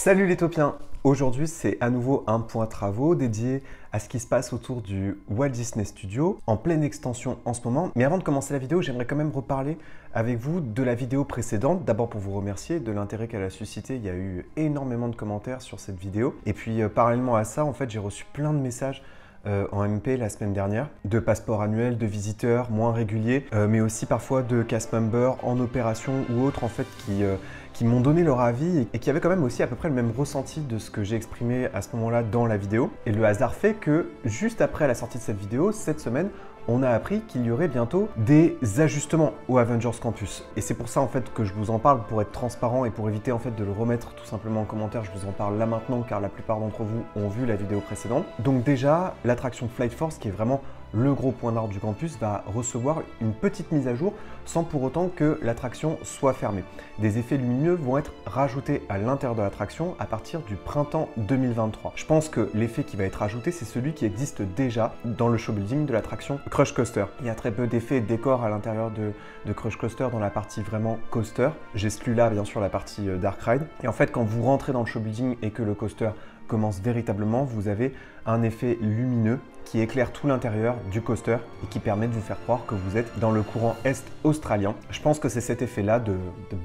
Salut les topiens! Aujourd'hui, c'est à nouveau un point travaux dédié à ce qui se passe autour du Walt Disney Studio, en pleine extension en ce moment. Mais avant de commencer la vidéo, j'aimerais quand même reparler avec vous de la vidéo précédente. D'abord pour vous remercier de l'intérêt qu'elle a suscité. Il y a eu énormément de commentaires sur cette vidéo. Et puis parallèlement à ça, en fait, j'ai reçu plein de messages en MP la semaine dernière, de passeports annuels, de visiteurs moins réguliers, mais aussi parfois de cast members en opération ou autres en fait qui m'ont donné leur avis et qui avaient quand même aussi à peu près le même ressenti de ce que j'ai exprimé à ce moment-là dans la vidéo. Et le hasard fait que juste après la sortie de cette vidéo, cette semaine, on a appris qu'il y aurait bientôt des ajustements au Avengers Campus. Et c'est pour ça en fait que je vous en parle, pour être transparent et pour éviter en fait de le remettre tout simplement en commentaire. Je vous en parle là maintenant car la plupart d'entre vous ont vu la vidéo précédente. Donc déjà, l'attraction Flight Force, qui est vraiment le gros point d'orgue du campus, va recevoir une petite mise à jour sans pour autant que l'attraction soit fermée. Des effets lumineux vont être rajoutés à l'intérieur de l'attraction à partir du printemps 2023. Je pense que l'effet qui va être ajouté, c'est celui qui existe déjà dans le show building de l'attraction Crush Coaster. Il y a très peu d'effets et de décors à l'intérieur de Crush Coaster dans la partie vraiment coaster. J'exclus là bien sûr la partie Dark Ride. Et en fait, quand vous rentrez dans le show building et que le coaster commence véritablement, vous avez un effet lumineux qui éclaire tout l'intérieur du coaster et qui permet de vous faire croire que vous êtes dans le courant est australien. Je pense que c'est cet effet-là de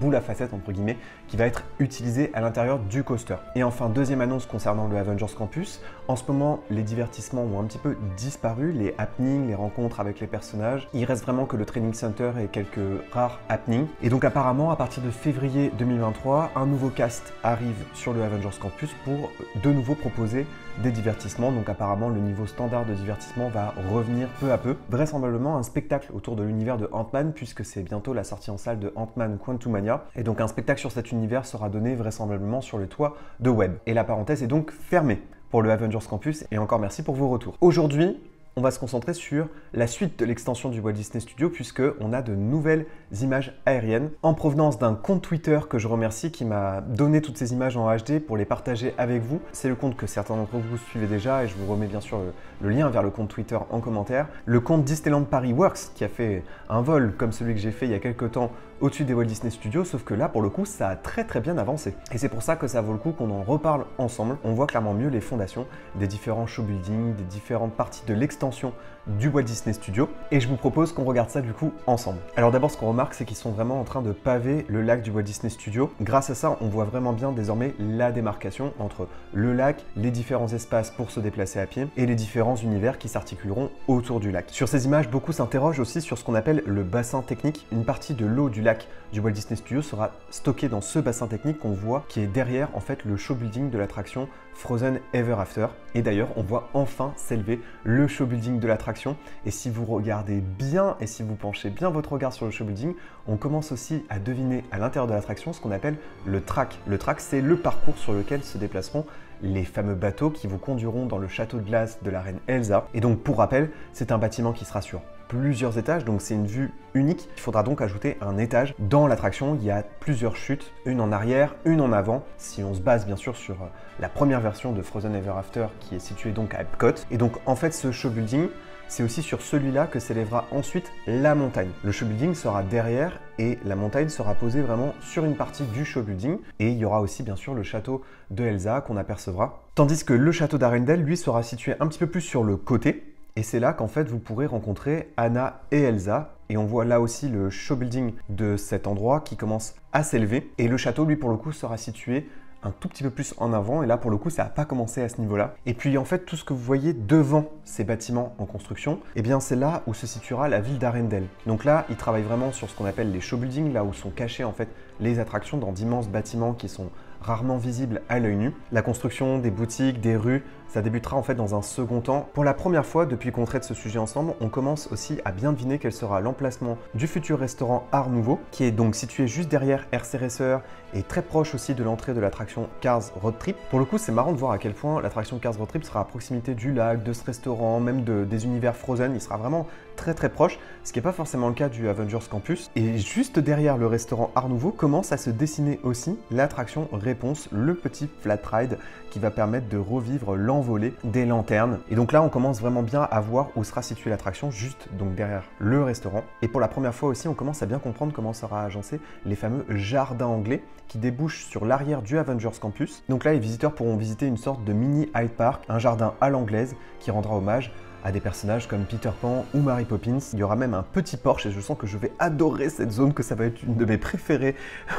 boule à facettes entre guillemets qui va être utilisé à l'intérieur du coaster. Et enfin, deuxième annonce concernant le Avengers Campus. En ce moment, les divertissements ont un petit peu disparu, les happenings, les rencontres avec les personnages. Il reste vraiment que le Training Center et quelques rares happenings. Et donc apparemment, à partir de février 2023, un nouveau cast arrive sur le Avengers Campus pour de nouveau proposer des divertissements. Donc apparemment, le niveau standard de divertissement va revenir peu à peu. Vraisemblablement un spectacle autour de l'univers de Ant-Man, puisque c'est bientôt la sortie en salle de Ant-Man Quantumania. Et donc un spectacle sur cet univers sera donné vraisemblablement sur le toit de Web. Et la parenthèse est donc fermée pour le Avengers Campus. Et encore merci pour vos retours. Aujourd'hui, on va se concentrer sur la suite de l'extension du Walt Disney Studio puisqu'on a de nouvelles images aériennes en provenance d'un compte Twitter que je remercie qui m'a donné toutes ces images en HD pour les partager avec vous. C'est le compte que certains d'entre vous suivez déjà et je vous remets bien sûr le lien vers le compte Twitter en commentaire. Le compte Disneyland Paris Works qui a fait un vol comme celui que j'ai fait il y a quelques temps au-dessus des Walt Disney Studios, sauf que là, pour le coup, ça a très bien avancé. Et c'est pour ça que ça vaut le coup qu'on en reparle ensemble. On voit clairement mieux les fondations des différents show buildings, des différentes parties de l'extension du Walt Disney Studio. Et je vous propose qu'on regarde ça du coup ensemble. Alors d'abord, ce qu'on remarque, c'est qu'ils sont vraiment en train de paver le lac du Walt Disney Studio. Grâce à ça, on voit vraiment bien désormais la démarcation entre le lac, les différents espaces pour se déplacer à pied et les différents univers qui s'articuleront autour du lac. Sur ces images, beaucoup s'interrogent aussi sur ce qu'on appelle le bassin technique. Une partie de l'eau du lac du Walt Disney Studio sera stocké dans ce bassin technique qu'on voit qui est derrière en fait le show building de l'attraction Frozen Ever After. Et d'ailleurs, on voit enfin s'élever le show building de l'attraction. Et si vous regardez bien et si vous penchez bien votre regard sur le show building, on commence aussi à deviner à l'intérieur de l'attraction ce qu'on appelle le track. Le track, c'est le parcours sur lequel se déplaceront les fameux bateaux qui vous conduiront dans le château de glace de la reine Elsa. Et donc, pour rappel, c'est un bâtiment qui sera sur plusieurs étages, donc c'est une vue unique. Il faudra donc ajouter un étage dans l'attraction. Il y a plusieurs chutes, une en arrière, une en avant, si on se base bien sûr sur la première version de Frozen Ever After qui est située donc à Epcot. Et donc en fait ce show building, c'est aussi sur celui-là que s'élèvera ensuite la montagne. Le show building sera derrière et la montagne sera posée vraiment sur une partie du show building. Et il y aura aussi bien sûr le château de Elsa qu'on apercevra. Tandis que le château d'Arendelle, lui, sera situé un petit peu plus sur le côté. Et c'est là qu'en fait vous pourrez rencontrer Anna et Elsa. Et on voit là aussi le show building de cet endroit qui commence à s'élever. Et le château, lui, pour le coup, sera situé un tout petit peu plus en avant. Et là, pour le coup, ça n'a pas commencé à ce niveau-là. Et puis, en fait, tout ce que vous voyez devant ces bâtiments en construction, eh bien, c'est là où se situera la ville d'Arendelle. Donc là, ils travaillent vraiment sur ce qu'on appelle les show buildings, là où sont cachés, en fait, les attractions dans d'immenses bâtiments qui sont rarement visibles à l'œil nu. La construction des boutiques, des rues, ça débutera en fait dans un second temps. Pour la première fois depuis qu'on traite ce sujet ensemble, on commence aussi à bien deviner quel sera l'emplacement du futur restaurant Art Nouveau, qui est donc situé juste derrière RC Racer et très proche aussi de l'entrée de l'attraction Cars Road Trip. Pour le coup, c'est marrant de voir à quel point l'attraction Cars Road Trip sera à proximité du lac, de ce restaurant, même des univers Frozen. Il sera vraiment très proche, ce qui n'est pas forcément le cas du Avengers Campus. Et juste derrière le restaurant Art Nouveau commence à se dessiner aussi l'attraction Réponse, le petit flat ride qui va permettre de revivre l'envolée des lanternes. Et donc là, on commence vraiment bien à voir où sera située l'attraction, juste donc derrière le restaurant. Et pour la première fois aussi, on commence à bien comprendre comment sera agencé les fameux jardins anglais qui débouchent sur l'arrière du Avengers Campus. Donc là, les visiteurs pourront visiter une sorte de mini Hyde Park, un jardin à l'anglaise qui rendra hommage à des personnages comme Peter Pan ou Mary Poppins. Il y aura même un petit Porsche et je sens que je vais adorer cette zone, que ça va être une de mes préférées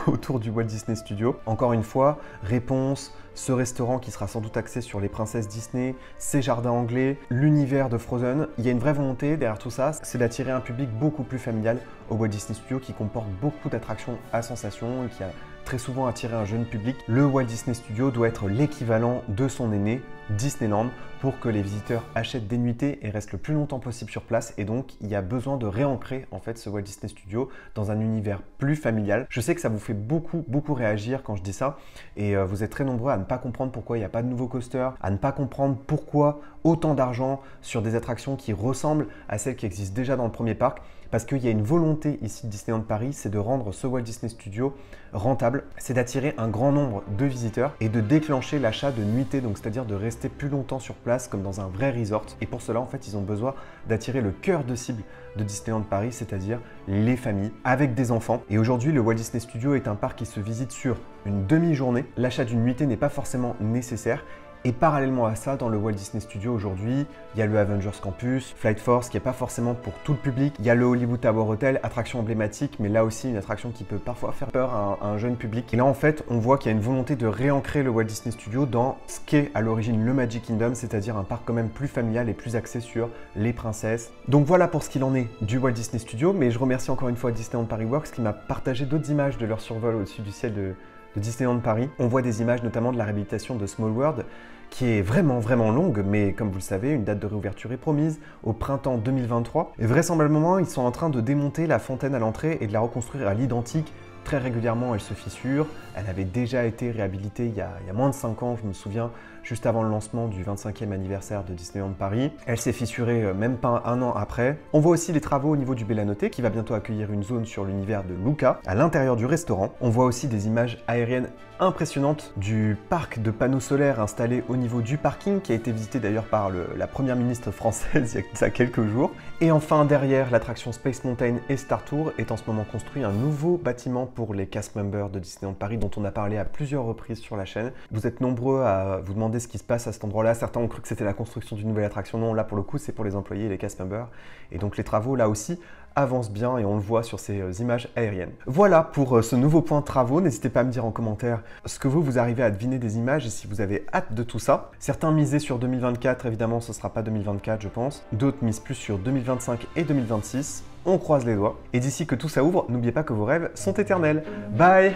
autour du Walt Disney Studio. Encore une fois, Réponse, ce restaurant qui sera sans doute axé sur les princesses Disney, ces jardins anglais, l'univers de Frozen. Il y a une vraie volonté derrière tout ça, c'est d'attirer un public beaucoup plus familial au Walt Disney Studio qui comporte beaucoup d'attractions à sensations et qui a très souvent attiré un jeune public. Le Walt Disney Studio doit être l'équivalent de son aîné, Disneyland, pour que les visiteurs achètent des nuitées et restent le plus longtemps possible sur place. Et donc, il y a besoin de réancrer en fait ce Walt Disney Studio dans un univers plus familial. Je sais que ça vous fait beaucoup réagir quand je dis ça et vous êtes très nombreux à ne pas comprendre pourquoi il n'y a pas de nouveaux coasters, à ne pas comprendre pourquoi autant d'argent sur des attractions qui ressemblent à celles qui existent déjà dans le premier parc. Parce qu'il y a une volonté ici de Disneyland Paris, c'est de rendre ce Walt Disney Studio rentable, c'est d'attirer un grand nombre de visiteurs et de déclencher l'achat de nuitées, donc c'est-à-dire de rester plus longtemps sur place comme dans un vrai resort. Et pour cela, en fait, ils ont besoin d'attirer le cœur de cible de Disneyland Paris, c'est-à-dire les familles avec des enfants. Et aujourd'hui, le Walt Disney Studio est un parc qui se visite sur une demi-journée. L'achat d'une nuitée n'est pas forcément nécessaire. Et parallèlement à ça, dans le Walt Disney Studio aujourd'hui, il y a le Avengers Campus, Flight Force qui n'est pas forcément pour tout le public. Il y a le Hollywood Tower Hotel, attraction emblématique, mais là aussi une attraction qui peut parfois faire peur à un jeune public. Et là en fait, on voit qu'il y a une volonté de réancrer le Walt Disney Studio dans ce qu'est à l'origine le Magic Kingdom, c'est-à-dire un parc quand même plus familial et plus axé sur les princesses. Donc voilà pour ce qu'il en est du Walt Disney Studio, mais je remercie encore une fois Disneyland Paris Works qui m'a partagé d'autres images de leur survol au-dessus du ciel de Disneyland Paris. On voit des images notamment de la réhabilitation de Small World qui est vraiment longue, mais comme vous le savez, une date de réouverture est promise au printemps 2023. Et vraisemblablement, ils sont en train de démonter la fontaine à l'entrée et de la reconstruire à l'identique. Très régulièrement, elle se fissure. Elle avait déjà été réhabilitée il y a moins de 5 ans, je me souviens, juste avant le lancement du 25e anniversaire de Disneyland Paris. Elle s'est fissurée même pas un an après. On voit aussi les travaux au niveau du Bella Notte qui va bientôt accueillir une zone sur l'univers de Luca à l'intérieur du restaurant. On voit aussi des images aériennes impressionnantes du parc de panneaux solaires installé au niveau du parking qui a été visité d'ailleurs par la première ministre française il y a quelques jours. Et enfin derrière l'attraction Space Mountain et Star Tour est en ce moment construit un nouveau bâtiment pour les cast members de Disneyland Paris dont on a parlé à plusieurs reprises sur la chaîne. Vous êtes nombreux à vous demander ce qui se passe à cet endroit-là. Certains ont cru que c'était la construction d'une nouvelle attraction. Non, là pour le coup c'est pour les employés et les cast members. Et donc les travaux là aussi avance bien et on le voit sur ces images aériennes. Voilà pour ce nouveau point de travaux. N'hésitez pas à me dire en commentaire ce que vous arrivez à deviner des images et si vous avez hâte de tout ça. Certains misaient sur 2024, évidemment ce ne sera pas 2024 je pense. D'autres misent plus sur 2025 et 2026. On croise les doigts. Et d'ici que tout ça ouvre, n'oubliez pas que vos rêves sont éternels. Bye!